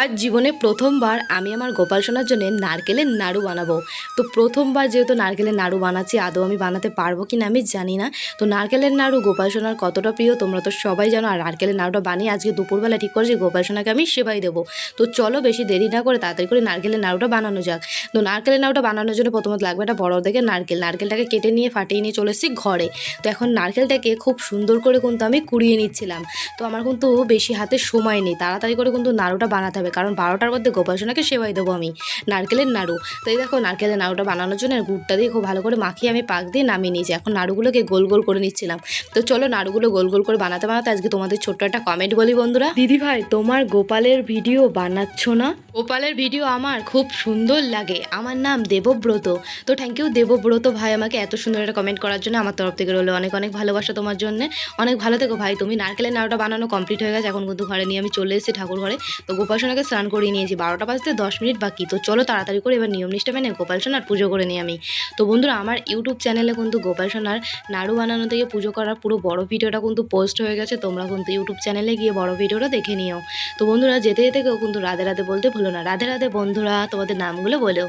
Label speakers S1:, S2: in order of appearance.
S1: আজ জীবনে প্রথমবার আমি আমার গোপাল সোনার জন্য নারকেলের নাড়ু বানাবো। তো প্রথমবার যেহেতু নারকেলের নাড়ু বানাচ্ছি, আদৌ আমি বানাতে পারবো কি না আমি জানি না। তো নারকেলের নাড়ু গোপাল সোনার কতটা প্রিয় তোমরা তো সবাই জানো। আর নারকেলের নাড়ুটা বানিয়ে আজকে দুপুরবেলা ঠিক করেছি গোপাল সোনাকে আমি সেবাই দেবো। তো চলো বেশি দেরি না করে তাড়াতাড়ি করে নারকেলের নাড়ুটা বানানো যাক। তো নারকেলের নাড়ুটা বানানোর জন্য প্রথমত লাগবে একটা বড় দেখে নারকেলটাকে কেটে নিয়ে ফাটিয়ে নিয়ে চলে এসেছি ঘরে। তো এখন নারকেলটাকে খুব সুন্দর করে কিন্তু আমি কুড়িয়ে নিচ্ছিলাম। তো আমার কিন্তু বেশি হাতে সময় নেই, তাড়াতাড়ি করে কিন্তু নাড়ুটা বানাতে হবে, কারণ 12টার মধ্যে গোপাল সোনাকে সেবাই দেবো আমি নারকেলের নাড়ু। তো এই দেখো নারকেলের নাড়ুটা বানানোর জন্য গুড়টা দিয়ে খুব ভালো করে মাখিয়ে আমি পাক দিয়ে নামিয়ে নিয়েছি। এখন নাড়ুগুলোকে গোল গোল করে নিচ্ছিলাম। তো চলো নাড়ুগুলো গোল গোল করে বানাতে বানাতে আজকে তোমাদের ছোট্ট একটা কমেন্ট বলি বন্ধুরা। দিদি ভাই তোমার গোপালের ভিডিও বানাচ্ছ না? গোপালের ভিডিও আমার খুব সুন্দর লাগে, আমার নাম দেবব্রত। তো থ্যাংক ইউ দেবব্রত ভাই আমাকে এত সুন্দর একটা কমেন্ট করার জন্য। আমার তরফ থেকে রইলো অনেক অনেক ভালোবাসা তোমার জন্য। অনেক ভালো থেকো ভাই তুমি। নারকেলের নাড়ুটা বানানো কমপ্লিট হয়ে গেছে, এখন কিন্তু ঘরে নিয়ে আমি চলে এসেছি ঠাকুর ঘরে। তো গোপাল সোনাকে স্নান করিয়ে নিয়েছি, 12টা বাজতে 10 মিনিট বাকি। তো চলো তাড়াতাড়ি করে এবার নিয়ম নিষ্ঠা মেনে গোপাল সোনার পুজো করে নিই আমি। তো বন্ধুরা আমার ইউটিউব চ্যানেলে কিন্তু গোপাল সোনার নাড়ু বানানো থেকে পুজো করার পুরো বড় ভিডিওটা কিন্তু পোস্ট হয়ে গেছে, তোমরা কিন্তু ইউটিউব চ্যানেলে গিয়ে বড় ভিডিওটা দেখে নিও। তো বন্ধুরা যেতে যেতে কেউ কিন্তু রাধে রাধে বলতে ভুলো না। রাধে রাধে বন্ধুরা, তোমাদের নামগুলো বলেও।